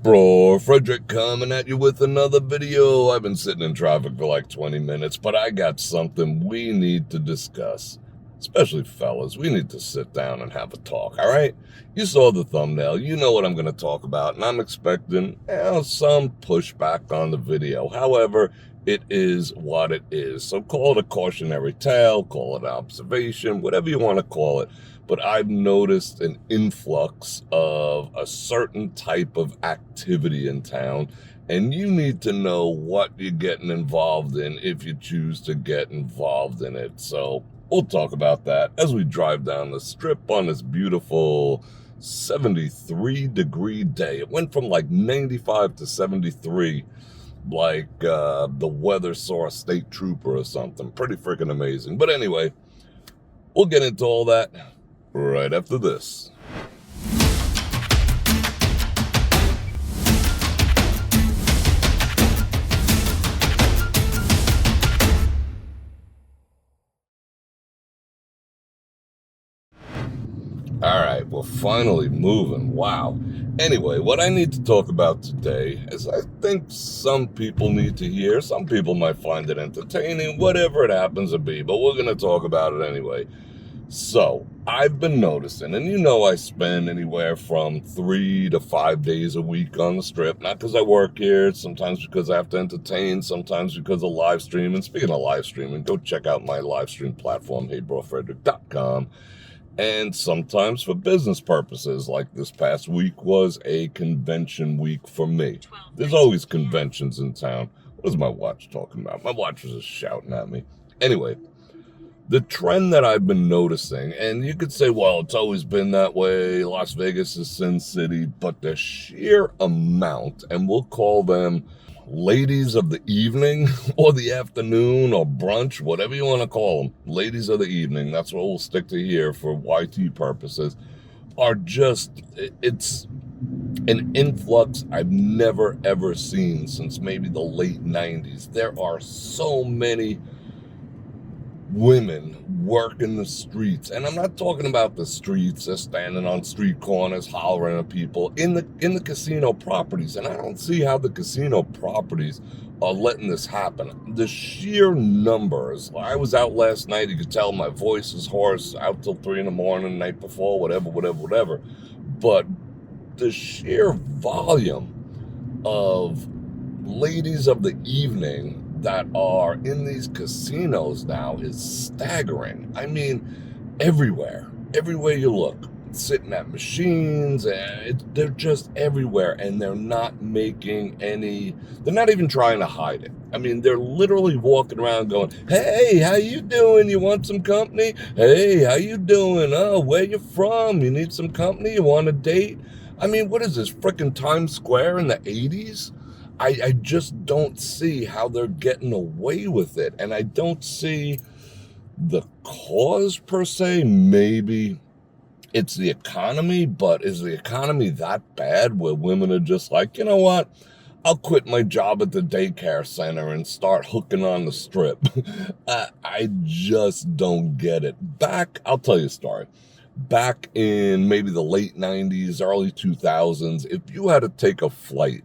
Bror Fredrik coming at you with another video. I've been sitting in traffic for like 20 minutes, but I got something we need to discuss. Especially fellas, we need to sit down and have a talk, all right? You saw the thumbnail, you know what I'm going to talk about, and I'm expecting some pushback on the video. However, it is what it is. So call it a cautionary tale, call it an observation, whatever you want to call it. But I've noticed an influx of a certain type of activity in town, and you need to know what you're getting involved in if you choose to get involved in it. So we'll talk about that as we drive down the strip on this beautiful 73-degree day. It went from like 95 to 73, like the weather saw a state trooper or something. Pretty freaking amazing. But anyway, we'll get into all that right after this. All right, we're finally moving. Wow. Anyway, what I need to talk about today is I think some people need to hear. Some people might find it entertaining, whatever it happens to be, but we're going to talk about it anyway. So, I've been noticing, and you know I spend anywhere from 3 to 5 days a week on the strip, not because I work here, sometimes because I have to entertain, sometimes because of live streaming. Speaking of live streaming, go check out my live stream platform, brorfredrik.com. And sometimes for business purposes, like this past week was a convention week for me. There's always conventions in town. What is my watch talking about? My watch was just shouting at me. Anyway, the trend that I've been noticing, and you could say, well, it's always been that way. Las Vegas is Sin City, but the sheer amount, and we'll call them ladies of the evening or the afternoon or brunch, whatever you want to call them, ladies of the evening, that's what we'll stick to here for YT purposes, are just, it's an influx I've never ever seen since maybe the late 90s. There are so many women working the streets, and I'm not talking about the streets, they're standing on street corners hollering at people in the casino properties, and I don't see how the casino properties are letting this happen. The sheer numbers, I was out last night, you could tell my voice is hoarse, out till 3 in the morning, the night before, whatever, but the sheer volume of ladies of the evening that are in these casinos now is staggering. I mean, everywhere you look, sitting at machines, they're just everywhere, and they're not making any, they're not even trying to hide it. I mean, they're literally walking around going, hey, how you doing? You want some company? Hey, how you doing? Oh, where you from? You need some company? You want a date? I mean, what is this, frickin' Times Square in the 80s? I just don't see how they're getting away with it. And I don't see the cause per se. Maybe it's the economy, but is the economy that bad where women are just like, you know what? I'll quit my job at the daycare center and start hooking on the strip. I just don't get it. I'll tell you a story. Back in maybe the late 90s, early 2000s, if you had to take a flight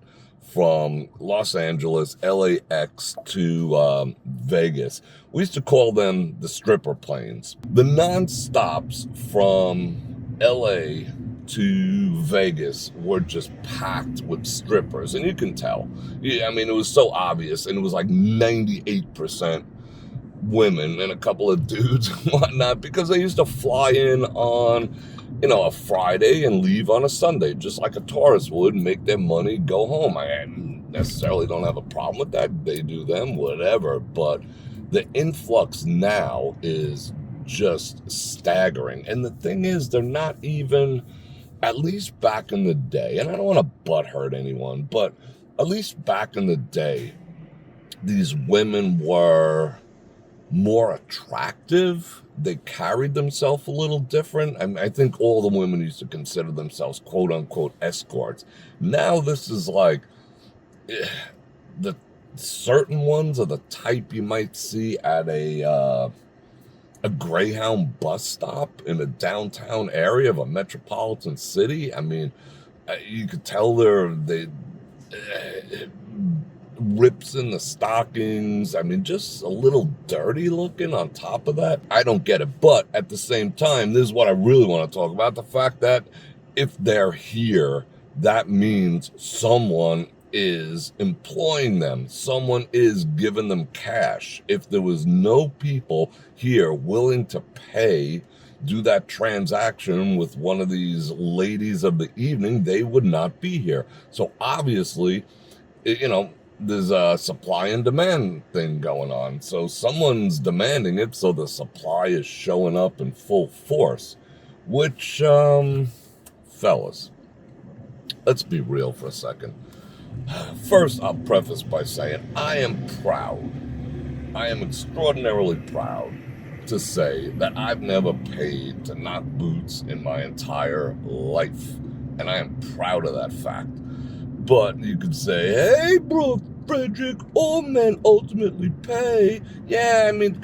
from Los Angeles, LAX to Vegas, we used to call them the stripper planes. The non-stops from LA to Vegas were just packed with strippers, and you can tell. I mean, it was so obvious, and it was like 98% women and a couple of dudes and whatnot, because they used to fly in on, a Friday and leave on a Sunday, just like a tourist would, make their money, go home. I necessarily don't have a problem with that. They do them, whatever. But the influx now is just staggering. And the thing is, they're not even, at least back in the day, and I don't want to butthurt anyone, but at least back in the day, these women were more attractive. They carried themselves a little different. I think all the women used to consider themselves quote unquote escorts. Now this is like, the certain ones are the type you might see at a Greyhound bus stop in a downtown area of a metropolitan city. I mean, you could tell rips in the stockings. I mean, just a little dirty looking on top of that. I don't get it. But at the same time, this is what I really want to talk about. The fact that if they're here, that means someone is employing them. Someone is giving them cash. If there was no people here willing to pay, do that transaction with one of these ladies of the evening, they would not be here. So obviously, there's a supply and demand thing going on. So someone's demanding it, so the supply is showing up in full force. Which, fellas, let's be real for a second. First, I'll preface by saying I am proud. I am extraordinarily proud to say that I've never paid to knock boots in my entire life. And I am proud of that fact. But you could say, hey, Bror Fredrik, all men ultimately pay. Yeah, I mean,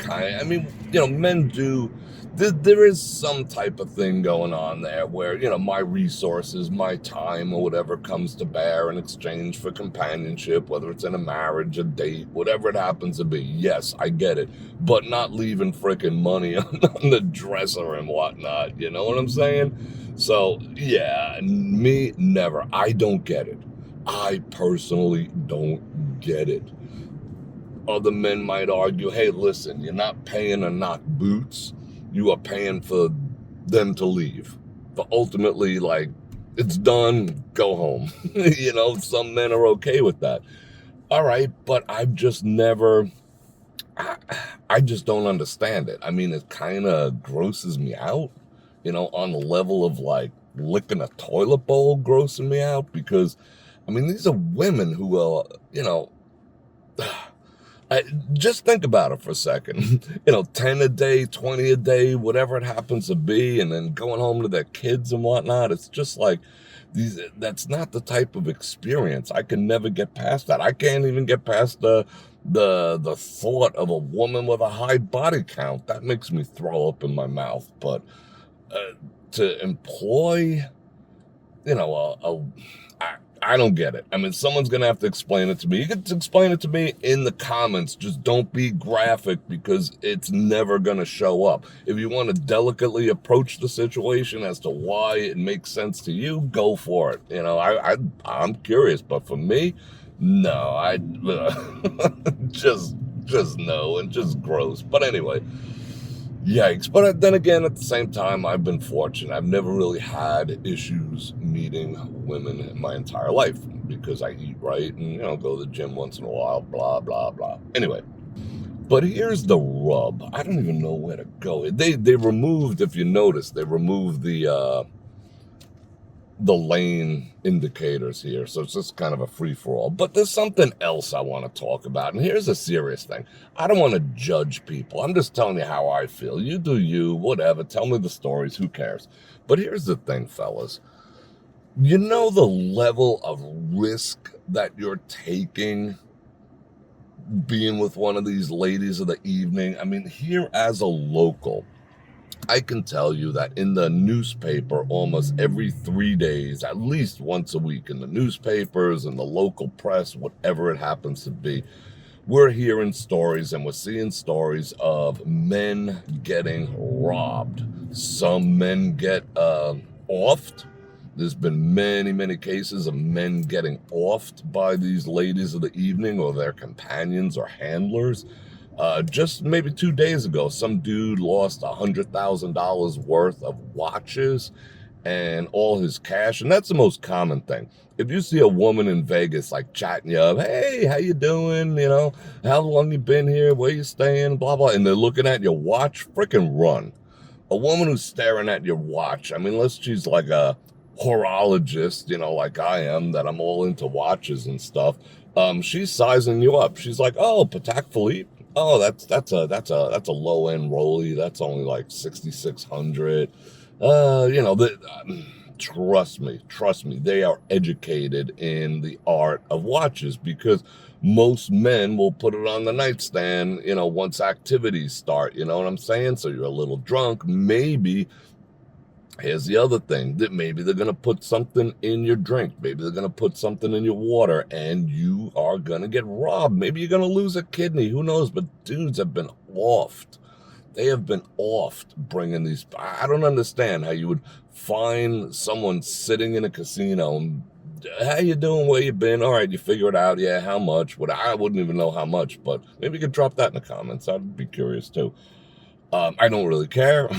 men do. There is some type of thing going on there where, my resources, my time or whatever comes to bear in exchange for companionship, whether it's in a marriage, a date, whatever it happens to be. Yes, I get it. But not leaving freaking money on the dresser and whatnot. You know what I'm saying? So, yeah, me, never. I don't get it. I personally don't get it. Other men might argue, hey, listen, you're not paying to knock boots. You are paying for them to leave. But ultimately, it's done, go home. Some men are okay with that. All right, but I've just never, I just don't understand it. I mean, it kind of grosses me out, on the level of licking a toilet bowl grossing me out, because these are women who are, just think about it for a second. 10 a day, 20 a day, whatever it happens to be, and then going home to their kids and whatnot. It's just that's not the type of experience. I can never get past that. I can't even get past the thought of a woman with a high body count. That makes me throw up in my mouth. But to employ, I don't get it. Someone's going to have to explain it to me. You can explain it to me in the comments. Just don't be graphic, because it's never going to show up. If you want to delicately approach the situation as to why it makes sense to you, go for it. I'm curious, but for me, no, just no, and just gross. But anyway, yikes. But then again, at the same time, I've been fortunate. I've never really had issues meeting women in my entire life, because I eat right and, go to the gym once in a while, blah, blah, blah. Anyway, but here's the rub. I don't even know where to go. They removed, if you notice, they removed the lane indicators here, so it's just kind of a free-for-all. But there's something else I want to talk about, and here's a serious thing. I don't want to judge people. I'm just telling you how I feel. You do you, whatever. Tell me the stories, who cares? But here's the thing, fellas. The level of risk that you're taking being with one of these ladies of the evening? Here as a local, I can tell you that in the newspaper, almost every 3 days, at least once a week, in the newspapers and the local press, whatever it happens to be, we're hearing stories and we're seeing stories of men getting robbed. Some men get offed. There's been many, many cases of men getting offed by these ladies of the evening or their companions or handlers. Just maybe 2 days ago, some dude lost $100,000 worth of watches and all his cash. And that's the most common thing. If you see a woman in Vegas chatting you up, hey, how you doing? How long you been here? Where you staying? Blah, blah. And they're looking at your watch, freaking run. A woman who's staring at your watch, unless she's like a horologist, like I am, that I'm all into watches and stuff, she's sizing you up. She's like, oh, Patek Philippe. Oh, that's a low end Rolly. That's only like 6,600. Trust me, they are educated in the art of watches, because most men will put it on the nightstand, once activities start, you know what I'm saying? So you're a little drunk, maybe Here's the other thing, that maybe they're going to put something in your drink. Maybe they're going to put something in your water and you are going to get robbed. Maybe you're going to lose a kidney. Who knows? But dudes have been offed. They have been offed bringing these. I don't understand how you would find someone sitting in a casino and, how you doing? Where you been? All right, you figure it out. Yeah, how much? I wouldn't even know how much, but maybe you could drop that in the comments. I'd be curious too. I don't really care.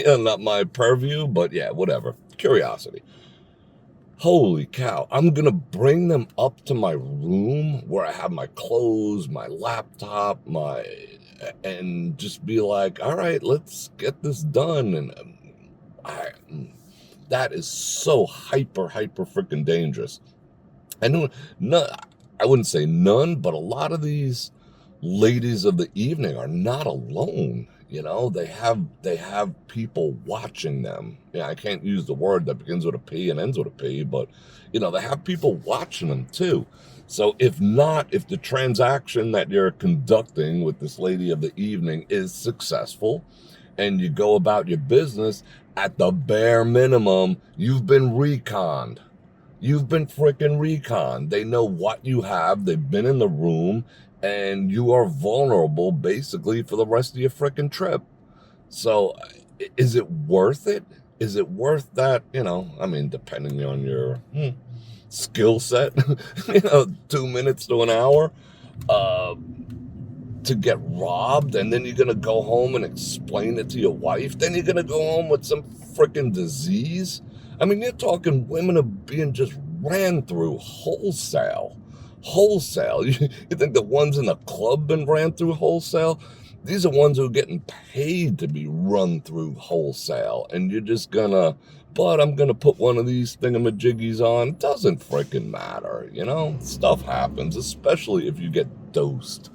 Not my purview, but yeah, whatever. Curiosity. Holy cow. I'm going to bring them up to my room where I have my clothes, my laptop, and just be like, all right, let's get this done. And that is so hyper freaking dangerous. I know, no, I wouldn't say none, but a lot of these ladies of the evening are not alone. They have people watching them. Yeah, I can't use the word that begins with a P and ends with a P, but they have people watching them too. So if the transaction that you're conducting with this lady of the evening is successful and you go about your business, at the bare minimum, you've been reconned. You've been freaking reconned. They know what you have. They've been in the room. And you are vulnerable basically for the rest of your freaking trip. So is it worth it? Is it worth that? Depending on your skill set, 2 minutes to an hour to get robbed. And then you're going to go home and explain it to your wife. Then you're going to go home with some freaking disease. You're talking women are being just ran through wholesale. You think the ones in the club been ran through wholesale? These are ones who are getting paid to be run through wholesale. And you're just but I'm gonna put one of these thingamajiggies on. Doesn't freaking matter, Stuff happens, especially if you get dosed,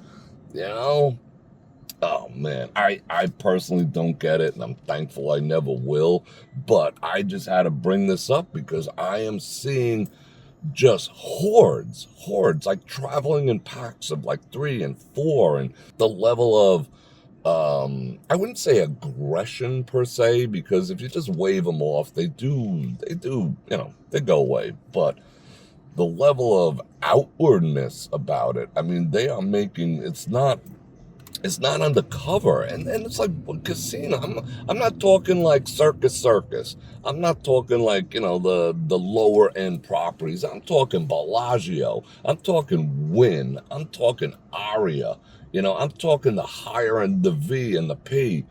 Oh man, I personally don't get it, and I'm thankful I never will. But I just had to bring this up because I am seeing just hordes, like traveling in packs of like 3 and 4, and the level of, I wouldn't say aggression per se, because if you just wave them off, they do, they go away. But the level of outwardness about it, they are making, it's not undercover, and it's like a casino. I'm not talking like circus. I'm not talking like the lower end properties. I'm talking Bellagio. I'm talking Wynn. I'm talking Aria. I'm talking the higher end, the V and the P.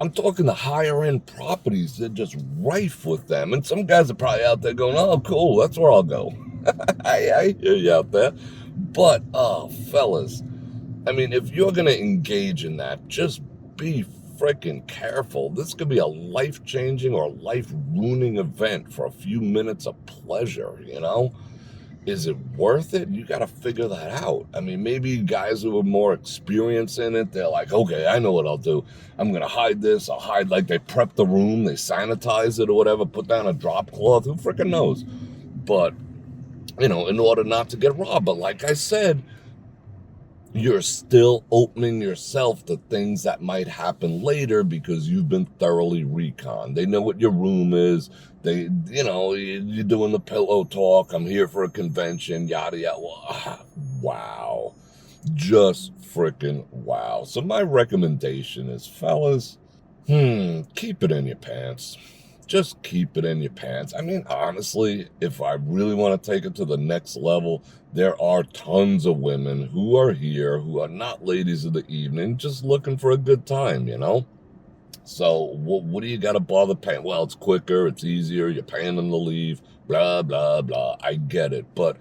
I'm talking the higher end properties. They're just rife with them, and some guys are probably out there going, "Oh, cool, that's where I'll go." I hear you out there, but fellas. If you're going to engage in that, just be freaking careful. This could be a life-changing or life-ruining event for a few minutes of pleasure, Is it worth it? You got to figure that out. Maybe guys who are more experienced in it, they're like, okay, I know what I'll do. I'm going to hide this. I'll hide, like they prep the room, they sanitize it or whatever, put down a drop cloth. Who freaking knows? But, in order not to get robbed. But like I said, you're still opening yourself to things that might happen later because you've been thoroughly reconned. They know what your room is. You're doing the pillow talk. I'm here for a convention, yada, yada. Wow. Just freaking wow. So my recommendation is, fellas, keep it in your pants. Just keep it in your pants. Honestly, if I really want to take it to the next level, there are tons of women who are here who are not ladies of the evening, just looking for a good time, So what do you got to bother paying? Well, it's quicker, it's easier, you're paying them to leave, blah, blah, blah. I get it, but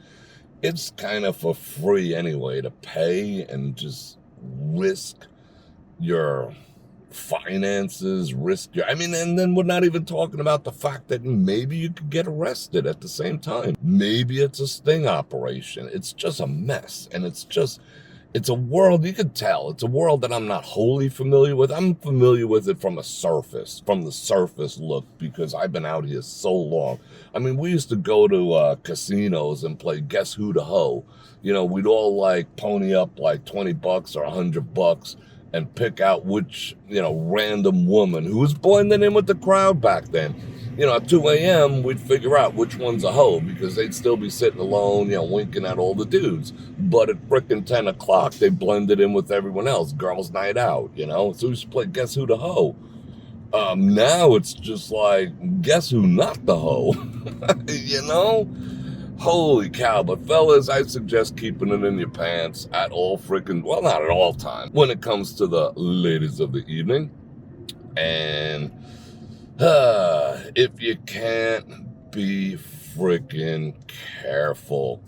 it's kind of for free anyway to pay and just risk your finances, and then we're not even talking about the fact that maybe you could get arrested at the same time. Maybe it's a sting operation. It's just a mess, and it's a world, you could tell, it's a world that I'm not wholly familiar with. I'm familiar with it from the surface look, because I've been out here so long. We used to go to casinos and play Guess Who to Hoe. We'd all like pony up like $20 or $100, and pick out which, random woman who was blending in with the crowd back then. At 2 a.m., we'd figure out which one's a hoe because they'd still be sitting alone, winking at all the dudes. But at frickin' 10 o'clock, they blended in with everyone else. Girls' night out, So who's play Guess Who the Hoe? Now it's just like, guess who not the hoe? Holy cow. But fellas, I suggest keeping it in your pants at all well, not at all time, when it comes to the ladies of the evening. And if you can't, be freaking careful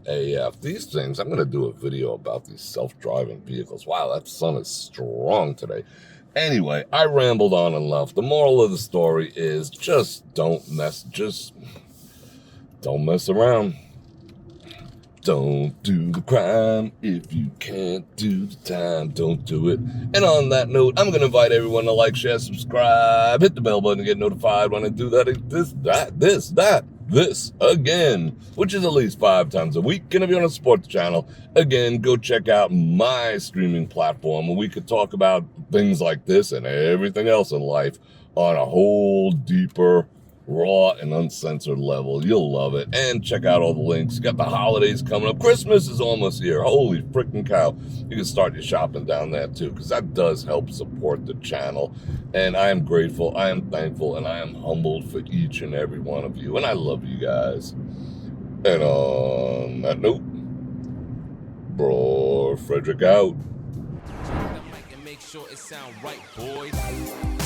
AF. These things, I'm going to do a video about these self-driving vehicles. Wow, that sun is strong today. Anyway, I rambled on and left. The moral of the story is just don't mess around. Don't do the crime. If you can't do the time, don't do it. And on that note, I'm going to invite everyone to like, share, subscribe, hit the bell button to get notified when I do this again, which is at least 5 times a week. And if you want to support the channel, again, go check out my streaming platform where we could talk about things like this and everything else in life on a whole deeper, raw and uncensored level. You'll love it. And check out all the links. You got the holidays coming up. Christmas is almost here. Holy freaking cow. You can start your shopping down there too, because that does help support the channel. And I am grateful, I am thankful, and I am humbled for each and every one of you. And I love you guys. And on that note, Bror Fredrik out. Make sure it sound right, boys.